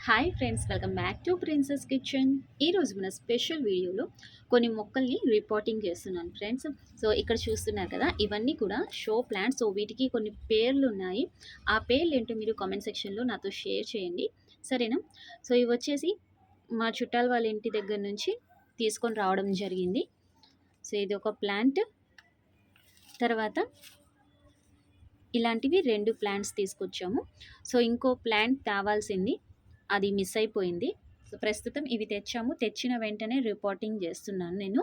Hi friends, welcome back to princess kitchen. ఈరోజు మన special వీడియోలో కొన్ని మొక్కల్ని రిపోర్టింగ్ చేస్తున్నాను ఫ్రెండ్స్. సో ఇక్కడ చూస్తున్నారు కదా, ఇవన్నీ కూడా షో ప్లాంట్స్. సో వీటికి కొన్ని పేర్లు ఉన్నాయి. ఆ పేర్లు ఏంటో మీరు కామెంట్ సెక్షన్లో నాతో షేర్ చేయండి, సరేనా? సో ఇవి వచ్చేసి మా చుట్టాల వాళ్ళ ఇంటి దగ్గర నుంచి తీసుకొని రావడం జరిగింది. సో ఇది ఒక ప్లాంట్. తర్వాత ఇలాంటివి 2 ప్లాంట్స్ తీసుకొచ్చాము. సో ఇంకో ప్లాంట్ తేవాల్సింది, అది మిస్ అయిపోయింది. సో ప్రస్తుతం ఇవి తెచ్చాము. తెచ్చిన వెంటనే రిపోర్టింగ్ చేస్తున్నాను నేను.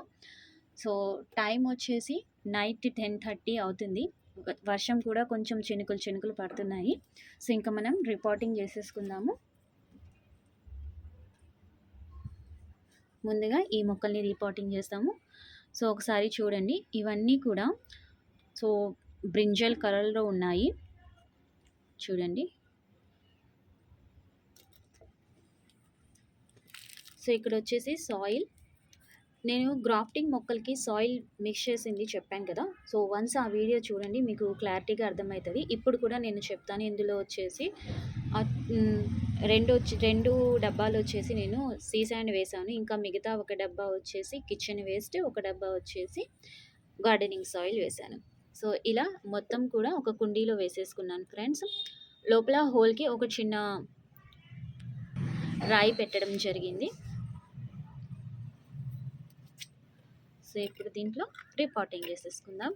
సో టైం వచ్చేసి నైట్ 10:30 అవుతుంది. వర్షం కూడా కొంచెం చినుకులు పడుతున్నాయి. సో ఇంకా మనం రిపోర్టింగ్ చేసేసుకుందాము. ముందుగా ఈ మొక్కల్ని రిపోర్టింగ్ చేస్తాము. సో ఒకసారి చూడండి, ఇవన్నీ కూడా సో బ్రింజల్ కలర్లో ఉన్నాయి చూడండి. సో ఇక్కడ వచ్చేసి సాయిల్, నేను గ్రాఫ్టింగ్ మొక్కలకి సాయిల్ మిక్స్ చేసింది చెప్పాను కదా. సో వన్స్ ఆ వీడియో చూడండి, మీకు క్లారిటీగా అర్థమవుతుంది. ఇప్పుడు కూడా నేను చెప్తాను. ఇందులో వచ్చేసి రెండు డబ్బాలు వచ్చేసి నేను సీ శాండ్ వేసాను. ఇంకా మిగతా ఒక డబ్బా వచ్చేసి కిచెన్ వేస్ట్, ఒక డబ్బా వచ్చేసి గార్డెనింగ్ సాయిల్ వేసాను. సో ఇలా మొత్తం కూడా ఒక కుండీలో వేసేసుకున్నాను ఫ్రెండ్స్. లోపల హోల్కి ఒక చిన్న రాయి పెట్టడం జరిగింది. సో ఇప్పుడు దీంట్లో రిపోర్టింగ్ చేసేసుకుందాం.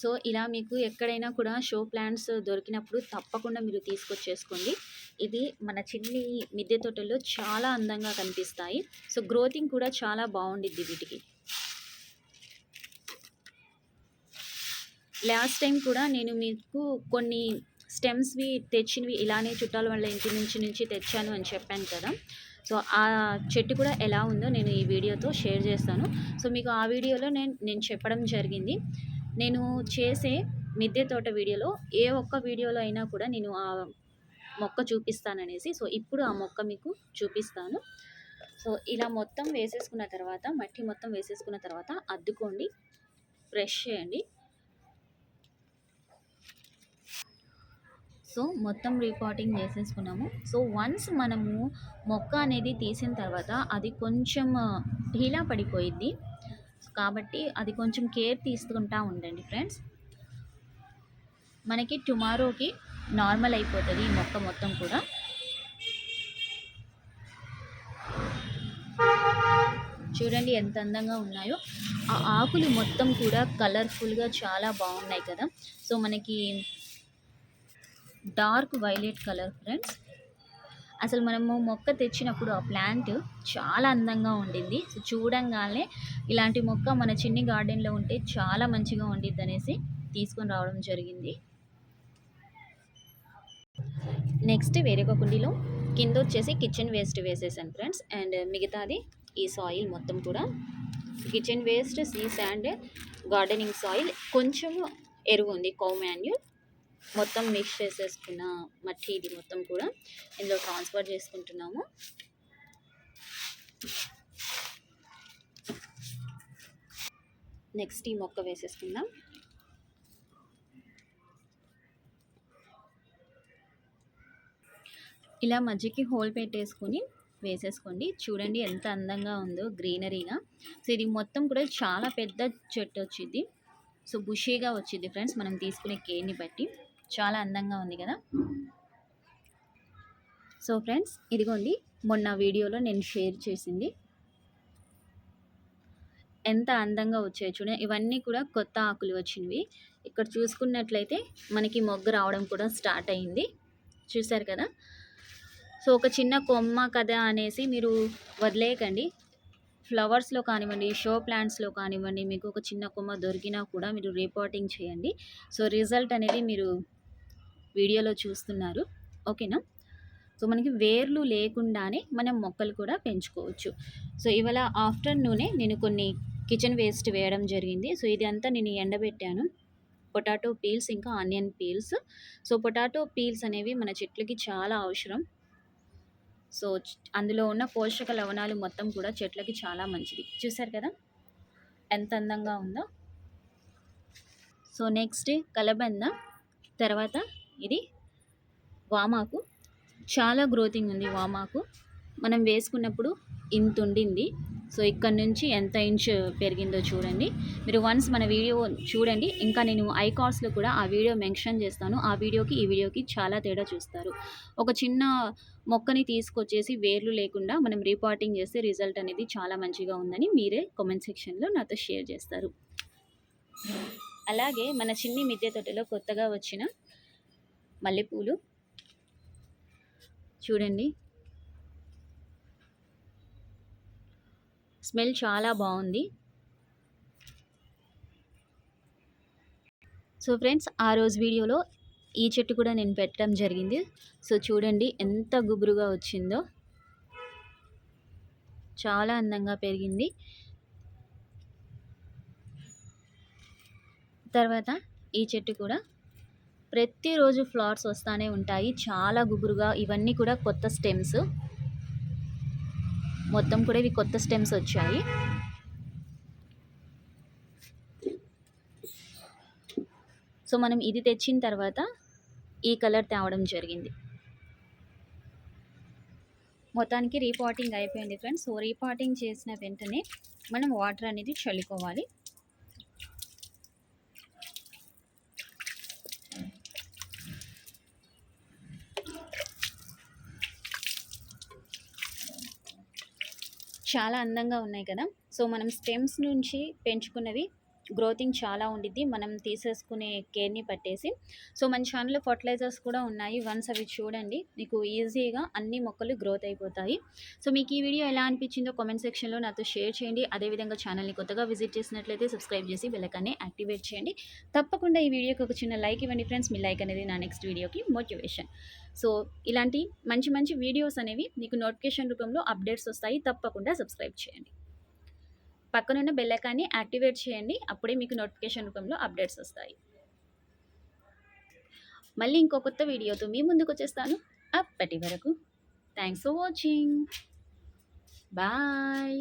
సో ఇలా మీకు ఎక్కడైనా కూడా షో ప్లాంట్స్ దొరికినప్పుడు తప్పకుండా మీరు తీసుకొచ్చేసుకోండి. ఇది మన చిన్ని మిద్దె తోటల్లో చాలా అందంగా కనిపిస్తాయి. సో గ్రోతింగ్ కూడా చాలా బాగుండిద్ది వీటికి. లాస్ట్ టైం కూడా నేను మీకు కొన్ని స్టెమ్స్వి తెచ్చినవి ఇలానే చుట్టాల వాళ్ళ ఇంటి నుంచి తెచ్చాను అని చెప్పాను కదా. సో ఆ చెట్టు కూడా ఎలా ఉందో నేను ఈ వీడియోతో షేర్ చేస్తాను. సో మీకు ఆ వీడియోలో నేను చెప్పడం జరిగింది, నేను చేసే మిద్దె తోట వీడియోలో ఏ ఒక్క వీడియోలో అయినా కూడా నేను ఆ మొక్క చూపిస్తాననేసి. సో ఇప్పుడు ఆ మొక్క మీకు చూపిస్తాను. సో ఇలా మొత్తం వేసేసుకున్న తర్వాత, మట్టి మొత్తం వేసేసుకున్న తర్వాత అద్దుకోండి, బ్రష్ చేయండి. సో మొత్తం రిపోర్టింగ్ చేసేసుకున్నాము. సో వన్స్ మనము మొక్క అనేది తీసిన తర్వాత అది కొంచెం ఢీలా పడిపోయిద్ది. కాబట్టి అది కొంచెం కేర్ తీసుకుంటా ఉండండి ఫ్రెండ్స్. మనకి టుమారోకి నార్మల్ అయిపోతుంది ఈ మొక్క మొత్తం కూడా. చూడండి ఎంత అందంగా ఉన్నాయో. ఆ ఆకులు మొత్తం కూడా కలర్ఫుల్గా చాలా బాగున్నాయి కదా. సో మనకి డార్క్ వైలెట్ కలర్ ఫ్రెండ్స్. అసలు మనము మొక్క తెచ్చినప్పుడు ఆ ప్లాంట్ చాలా అందంగా ఉండింది. సో చూడంగానే ఇలాంటి మొక్క మన చిన్ని గార్డెన్లో ఉంటే చాలా మంచిగా ఉండిద్ది అనేసి తీసుకొని రావడం జరిగింది. నెక్స్ట్ వేరొక కుండీలో కింద వచ్చేసి కిచెన్ వేస్ట్ వేసేసాను ఫ్రెండ్స్. అండ్ మిగతాది ఈ సాయిల్ మొత్తం కూడా kitchen waste, see sand, gardening soil, కొంచెం ఎరువు ఉంది, కౌ మాన్యూర్, మొత్తం మిక్స్ చేసేసుకున్న మట్టి ఇది మొత్తం కూడా ఇందులో ట్రాన్స్ఫర్ చేసుకుంటున్నాము. నెక్స్ట్ ఈ మొక్క వేసేసుకుందాం. ఇలా మధ్యకి హోల్ పెట్టేసుకొని వేసేసుకోండి. చూడండి ఎంత అందంగా ఉందో గ్రీనరీగా. సో ఇది మొత్తం కూడా చాలా పెద్ద చెట్టు వచ్చింది. సో బుషీగా వచ్చింది ఫ్రెండ్స్, మనం తీసుకునే కేర్ని బట్టి చాలా అందంగా ఉంది కదా. సో ఫ్రెండ్స్ ఇదిగోండి, మొన్న వీడియోలో నేను షేర్ చేసింది ఎంత అందంగా వచ్చాయి చూడండి. ఇవన్నీ కూడా కొత్త ఆకులు వచ్చినవి. ఇక్కడ చూసుకున్నట్లయితే మనకి మొగ్గ రావడం కూడా స్టార్ట్ అయింది, చూసారు కదా. సో ఒక చిన్న కొమ్మ కదా అనేసి మీరు వదిలేయకండి. ఫ్లవర్స్లో కానివ్వండి, షో ప్లాంట్స్లో కానివ్వండి, మీకు ఒక చిన్న కొమ్మ దొరికినా కూడా మీరు రిపోర్టింగ్ చేయండి. సో రిజల్ట్ అనేది మీరు వీడియోలో చూస్తున్నారు, ఓకేనా. సో మనకి వేర్లు లేకుండానే మనం మొక్కలు కూడా పెంచుకోవచ్చు. సో ఇవాళ ఆఫ్టర్నూనే నేను కొన్ని కిచెన్ వేస్ట్ వేయడం జరిగింది. సో ఇది అంతా నేను ఎండబెట్టాను, పొటాటో పీల్స్ ఇంకా onion peels. So potato peels అనేవి మన చెట్లకి చాలా అవసరం. సో అందులో ఉన్న పోషక లవణాలు మొత్తం కూడా చెట్లకి చాలా మంచిది. చూసారు కదా ఎంత అందంగా ఉందో. సో నెక్స్ట్ కలబంద, తర్వాత ఇది వామాకు చాలా గ్రోతింగ్ ఉంది. వామాకు మనం వేసుకున్నప్పుడు ఇంత ఉండింది. సో ఇక్కడ నుంచి ఎంత ఇంచ్ పెరిగిందో చూడండి. మీరు వన్స్ మన వీడియో చూడండి. ఇంకా నేను ఐకార్డ్స్లో కూడా ఆ వీడియో మెన్షన్ చేస్తాను. ఆ వీడియోకి ఈ వీడియోకి చాలా తేడా చూస్తారు. ఒక చిన్న మొక్కని తీసుకొచ్చేసి వేర్లు లేకుండా మనం రీపాటింగ్ చేస్తే రిజల్ట్ అనేది చాలా మంచిగా ఉందని మీరే కామెంట్ సెక్షన్లో నాతో షేర్ చేస్తారు. అలాగే మన చిన్ని మిద్దె తోటలో కొత్తగా వచ్చిన మల్లెపూలు చూడండి. స్మెల్ చాలా బాగుంది. సో ఫ్రెండ్స్, ఆ రోజు వీడియోలో ఈ చెట్టు కూడా నేను పెట్టడం జరిగింది. సో చూడండి ఎంత గుబురుగా వచ్చిందో, చాలా అందంగా పెరిగింది. తర్వాత ఈ చెట్టు కూడా ప్రతిరోజు ఫ్లవర్స్ వస్తూనే ఉంటాయి, చాలా గుబురుగా. ఇవన్నీ కూడా కొత్త స్టెమ్స్, మొత్తం కూడా ఇవి కొత్త స్టెమ్స్ వచ్చాయి. సో మనం ఇది తెచ్చిన తర్వాత ఈ కలర్ తేవడం జరిగింది. మొత్తానికి రీపాటింగ్ అయిపోయింది ఫ్రెండ్స్. సో రీపాటింగ్ చేసిన వెంటనే మనం వాటర్ అనేది చల్లుకోవాలి. చాలా అందంగా ఉన్నాయి కదా. సో మనం స్టెమ్స్ నుంచి పెంచుకున్నవి గ్రోతింగ్ చాలా ఉండిద్ది, మనం తీసేసుకునే కేర్ని పట్టేసి. సో మన ఛానల్లో ఫర్టిలైజర్స్ కూడా ఉన్నాయి, వన్స్ అవి చూడండి, మీకు ఈజీగా అన్ని మొక్కలు గ్రోత్ అయిపోతాయి. సో మీకు ఈ వీడియో ఎలా అనిపించిందో కామెంట్ సెక్షన్లో నాతో షేర్ చేయండి. అదేవిధంగా ఛానల్ని కొత్తగా విజిట్ చేసినట్లయితే సబ్స్క్రైబ్ చేసి బెల్ ఐకాన్ని యాక్టివేట్ చేయండి. తప్పకుండా ఈ వీడియోకి ఒక చిన్న లైక్ ఇవ్వండి ఫ్రెండ్స్. మీ లైక్ అనేది నా నెక్స్ట్ వీడియోకి మోటివేషన్. సో ఇలాంటి మంచి మంచి వీడియోస్ అనేవి మీకు నోటిఫికేషన్ రూపంలో అప్డేట్స్ వస్తాయి. తప్పకుండా సబ్స్క్రైబ్ చేయండి. పక్కనున్న బెల్ ఐకాన్ని యాక్టివేట్ చేయండి, అప్పుడే మీకు నోటిఫికేషన్ రూపంలో అప్డేట్స్ వస్తాయి. మళ్ళీ ఇంకో కొత్త వీడియోతో మీ ముందుకు వచ్చేస్తాను. అప్పటి వరకు థ్యాంక్స్ ఫర్ వాచింగ్. బాయ్.